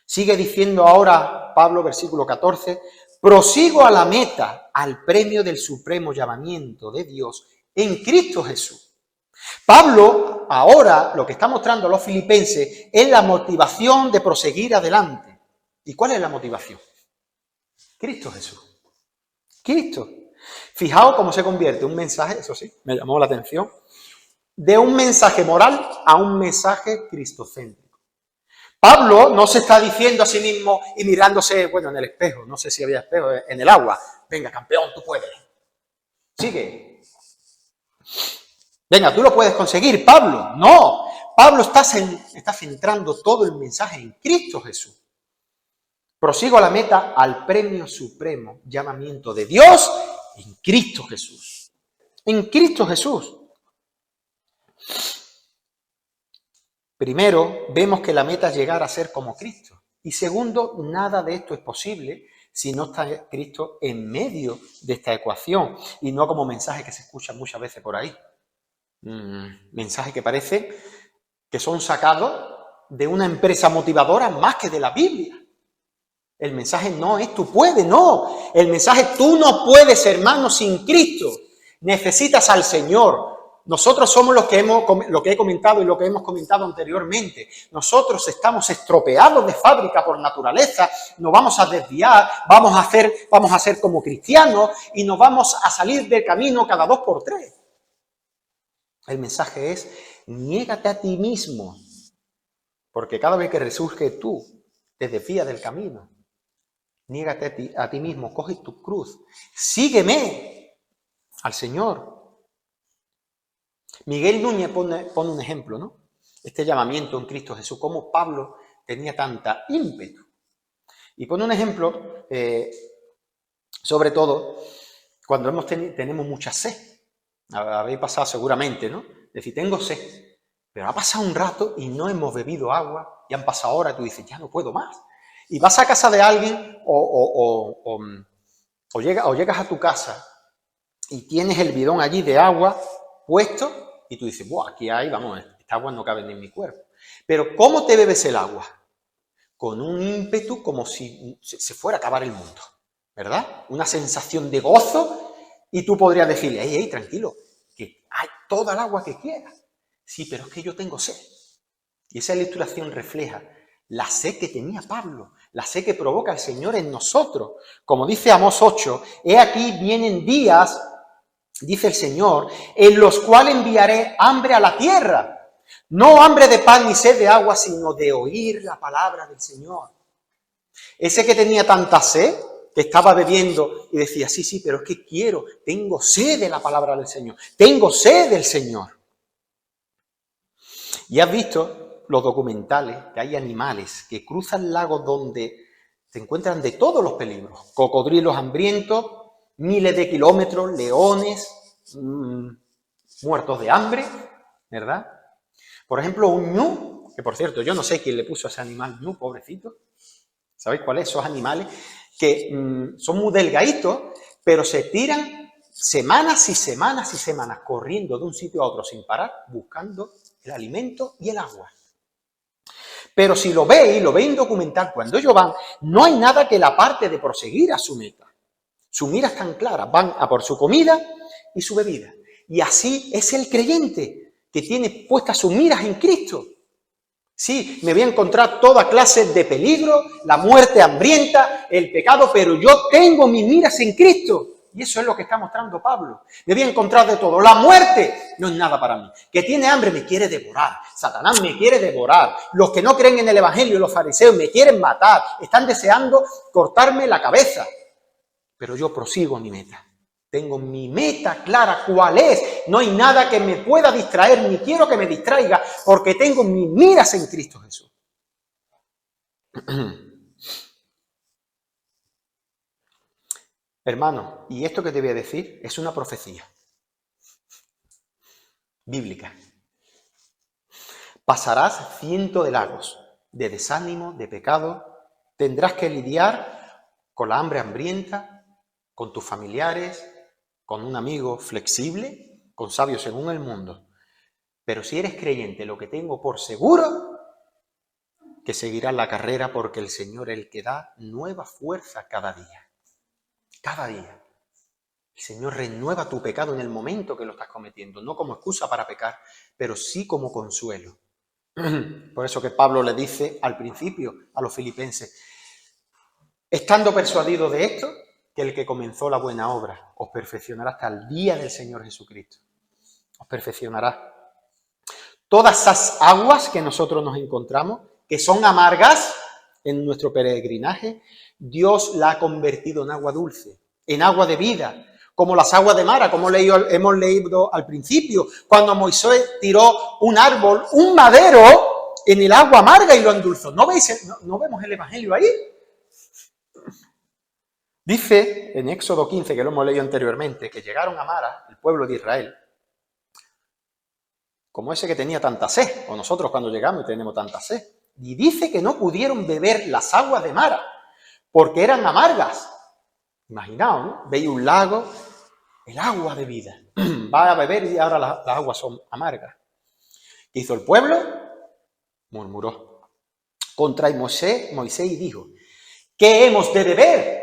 Sigue diciendo ahora Pablo, versículo 14, prosigo a la meta, al premio del supremo llamamiento de Dios en Cristo Jesús. Pablo ahora lo que está mostrando a los filipenses es la motivación de proseguir adelante. ¿Y cuál es la motivación? Cristo Jesús. Cristo. Fijaos cómo se convierte un mensaje, eso sí, me llamó la atención, de un mensaje moral a un mensaje cristocéntrico. Pablo no se está diciendo a sí mismo y mirándose, bueno, en el espejo, no sé si había espejo, en el agua. Venga, campeón, tú puedes. Sigue. Venga, tú lo puedes conseguir, Pablo. No, Pablo está centrando todo el mensaje en Cristo Jesús. Prosigo a la meta, al premio supremo llamamiento de Dios en Cristo Jesús. En Cristo Jesús. Primero, vemos que la meta es llegar a ser como Cristo. Y segundo, nada de esto es posible si no está Cristo en medio de esta ecuación y no como mensaje que se escucha muchas veces por ahí. Mensajes que parece que son sacados de una empresa motivadora más que de la Biblia. El mensaje no es tú puedes, no. El mensaje tú no puedes, hermano, sin Cristo. Necesitas al Señor. Nosotros somos lo que he comentado y lo que hemos comentado anteriormente. Nosotros estamos estropeados de fábrica por naturaleza, nos vamos a desviar, vamos a ser como cristianos y nos vamos a salir del camino cada 2 por 3. El mensaje es, niégate a ti mismo, porque cada vez que resurge tú, te desvías del camino. Niégate a ti mismo, coge tu cruz, sígueme al Señor. Miguel Núñez pone un ejemplo, ¿no? Este llamamiento en Cristo Jesús, cómo Pablo tenía tanta ímpetu. Y pone un ejemplo, sobre todo, cuando tenemos mucha sed. Habéis pasado seguramente, ¿no? Es decir, tengo sed, pero ha pasado un rato y no hemos bebido agua, y han pasado horas y tú dices, ya no puedo más. Y vas a casa de alguien o llegas a tu casa y tienes el bidón allí de agua puesto y tú dices, ¡buah! Aquí hay, vamos, esta agua no cabe ni en mi cuerpo. Pero ¿cómo te bebes el agua? Con un ímpetu como si se fuera a acabar el mundo, ¿verdad? Una sensación de gozo y tú podrías decirle, ¡ey, tranquilo! Que hay toda el agua que quieras. Sí, pero es que yo tengo sed. Y esa ilustración refleja la sed que tenía Pablo, la sed que provoca el Señor en nosotros. Como dice Amós 8, he aquí vienen días, dice el Señor, en los cuales enviaré hambre a la tierra. No hambre de pan ni sed de agua, sino de oír la palabra del Señor. Ese que tenía tanta sed, que estaba bebiendo y decía, sí, pero es que tengo sed de la palabra del Señor, tengo sed del Señor. Y has visto los documentales, que hay animales que cruzan lagos donde se encuentran de todos los peligros. Cocodrilos hambrientos, miles de kilómetros, leones, muertos de hambre, ¿verdad? Por ejemplo, un ñu, que por cierto, yo no sé quién le puso a ese animal ñu, pobrecito. ¿Sabéis cuál es? Esos animales que son muy delgaditos, pero se tiran semanas y semanas y semanas corriendo de un sitio a otro sin parar, buscando el alimento y el agua. Pero si lo veis en documental, cuando ellos van, no hay nada que la parte de proseguir a su meta. Su mira es tan clara, van a por su comida y su bebida. Y así es el creyente, que tiene puestas sus miras en Cristo. Sí, me voy a encontrar toda clase de peligro, la muerte hambrienta, el pecado, pero yo tengo mis miras en Cristo. Y eso es lo que está mostrando Pablo. Me voy a encontrar de todo. La muerte no es nada para mí. Que tiene hambre me quiere devorar. Satanás me quiere devorar. Los que no creen en el Evangelio, los fariseos, me quieren matar. Están deseando cortarme la cabeza. Pero yo prosigo mi meta. Tengo mi meta clara, ¿cuál es? No hay nada que me pueda distraer, ni quiero que me distraiga, porque tengo mis miras en Cristo Jesús. Hermano, y esto que te voy a decir es una profecía bíblica. Pasarás 100 de lagos de desánimo, de pecado, tendrás que lidiar con la hambrienta, con tus familiares, con un amigo flexible, con sabios según el mundo. Pero si eres creyente, lo que tengo por seguro que seguirás la carrera porque el Señor es el que da nueva fuerza cada día. Cada día. El Señor renueva tu pecado en el momento que lo estás cometiendo, no como excusa para pecar, pero sí como consuelo. Por eso que Pablo le dice al principio a los filipenses, estando persuadido de esto, que el que comenzó la buena obra os perfeccionará hasta el día del Señor Jesucristo. Os perfeccionará. Todas esas aguas que nosotros nos encontramos, que son amargas en nuestro peregrinaje, Dios la ha convertido en agua dulce, en agua de vida, como las aguas de Mara, como hemos leído al principio, cuando Moisés tiró un árbol, un madero, en el agua amarga y lo endulzó. ¿No veis? ¿No vemos el Evangelio ahí? Dice en Éxodo 15, que lo hemos leído anteriormente, que llegaron a Mara, el pueblo de Israel, como ese que tenía tanta sed, o nosotros cuando llegamos y tenemos tanta sed. Y dice que no pudieron beber las aguas de Mara, porque eran amargas. Imaginaos, ¿no? Veis un lago, el agua de vida. Va a beber y ahora las aguas son amargas. ¿Qué hizo el pueblo? Murmuró contra Moisés y dijo, ¿qué hemos de beber?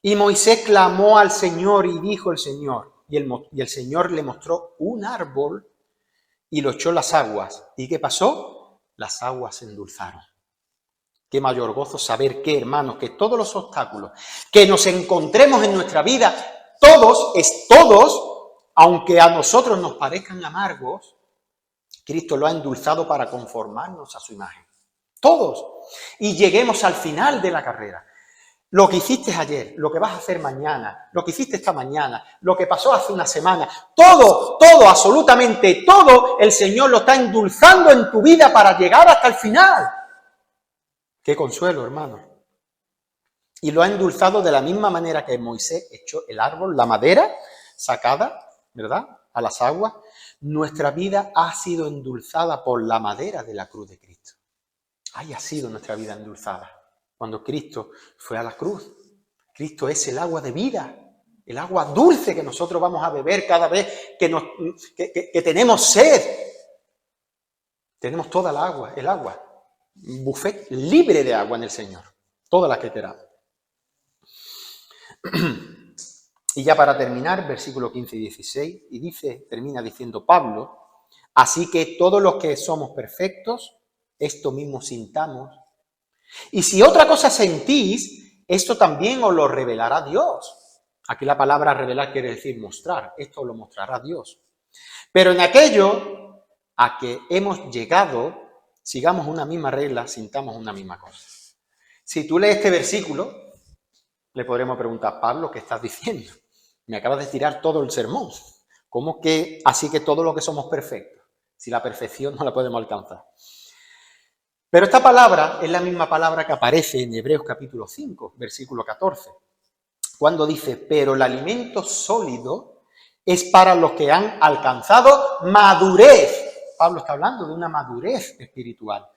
Y Moisés clamó al Señor y dijo el Señor, y el Señor le mostró un árbol y lo echó las aguas. ¿Y qué pasó? Las aguas se endulzaron. Qué mayor gozo saber que, hermanos, que todos los obstáculos que nos encontremos en nuestra vida, todos, aunque a nosotros nos parezcan amargos, Cristo lo ha endulzado para conformarnos a su imagen. Todos. Y lleguemos al final de la carrera. Lo que hiciste ayer, lo que vas a hacer mañana, lo que hiciste esta mañana, lo que pasó hace una semana, todo, absolutamente todo, el Señor lo está endulzando en tu vida para llegar hasta el final. ¡Qué consuelo, hermano! Y lo ha endulzado de la misma manera que Moisés echó el árbol, la madera sacada, ¿verdad?, a las aguas. Nuestra vida ha sido endulzada por la madera de la cruz de Cristo. Ahí ha sido nuestra vida endulzada. Cuando Cristo fue a la cruz. Cristo es el agua de vida, el agua dulce que nosotros vamos a beber cada vez que tenemos sed. Tenemos toda el agua, un buffet libre de agua en el Señor, toda la que queramos. Y ya para terminar, versículo 15 y 16, termina diciendo Pablo, así que todos los que somos perfectos, esto mismo sintamos. Y si otra cosa sentís, esto también os lo revelará Dios. Aquí la palabra revelar quiere decir mostrar. Esto lo mostrará Dios. Pero en aquello a que hemos llegado, sigamos una misma regla, sintamos una misma cosa. Si tú lees este versículo, le podremos preguntar, Pablo, ¿qué estás diciendo? Me acabas de tirar todo el sermón. ¿Cómo que así que todo lo que somos perfectos? Si la perfección no la podemos alcanzar. Pero esta palabra es la misma palabra que aparece en Hebreos capítulo 5, versículo 14, cuando dice, pero el alimento sólido es para los que han alcanzado madurez. Pablo está hablando de una madurez espiritual,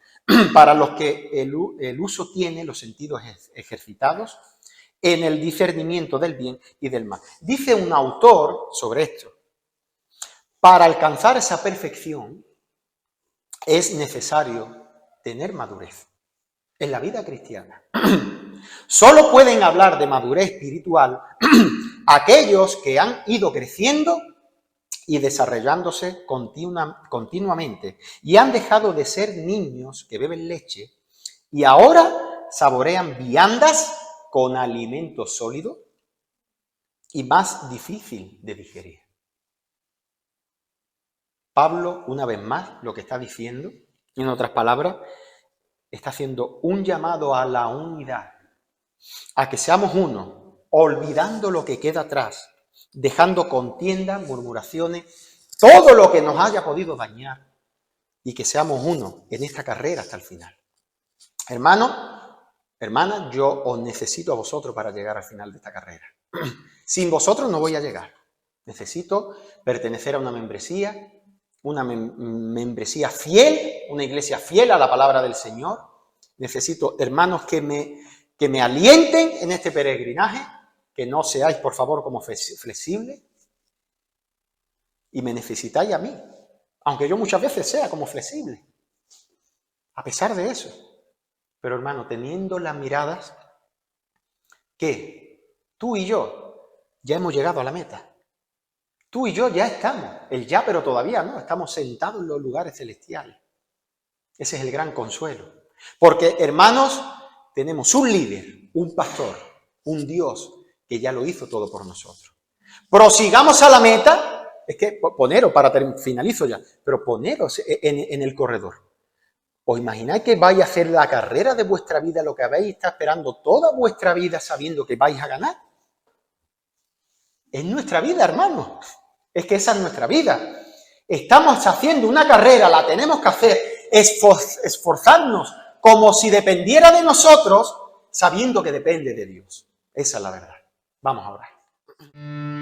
para los que el uso tiene los sentidos ejercitados en el discernimiento del bien y del mal. Dice un autor sobre esto, para alcanzar esa perfección es necesario tener madurez en la vida cristiana. Solo pueden hablar de madurez espiritual aquellos que han ido creciendo y desarrollándose continuamente y han dejado de ser niños que beben leche y ahora saborean viandas con alimento sólido y más difícil de digerir. Pablo, una vez más, lo que está diciendo, en otras palabras, está haciendo un llamado a la unidad, a que seamos uno, olvidando lo que queda atrás, dejando contiendas, murmuraciones, todo lo que nos haya podido dañar, y que seamos uno en esta carrera hasta el final. Hermano, hermana, yo os necesito a vosotros para llegar al final de esta carrera. Sin vosotros no voy a llegar. Necesito pertenecer a una membresía, fiel, una iglesia fiel a la palabra del Señor. Necesito hermanos que me alienten en este peregrinaje, que no seáis, por favor, como flexibles. Y me necesitáis a mí, aunque yo muchas veces sea como flexible. A pesar de eso, Pero hermano, teniendo las miradas que tú y yo ya hemos llegado a la meta. Tú y yo ya estamos, el ya pero todavía no, estamos sentados en los lugares celestiales. Ese es el gran consuelo. Porque, hermanos, tenemos un líder, un pastor, un Dios que ya lo hizo todo por nosotros. Prosigamos a la meta, es que poneros, finalizo ya, pero poneros en el corredor. ¿Os imagináis que vais a hacer la carrera de vuestra vida, lo que habéis estado esperando toda vuestra vida sabiendo que vais a ganar? Es nuestra vida, hermanos. Es que esa es nuestra vida. Estamos haciendo una carrera, la tenemos que hacer, esforzarnos como si dependiera de nosotros, sabiendo que depende de Dios. Esa es la verdad. Vamos a orar.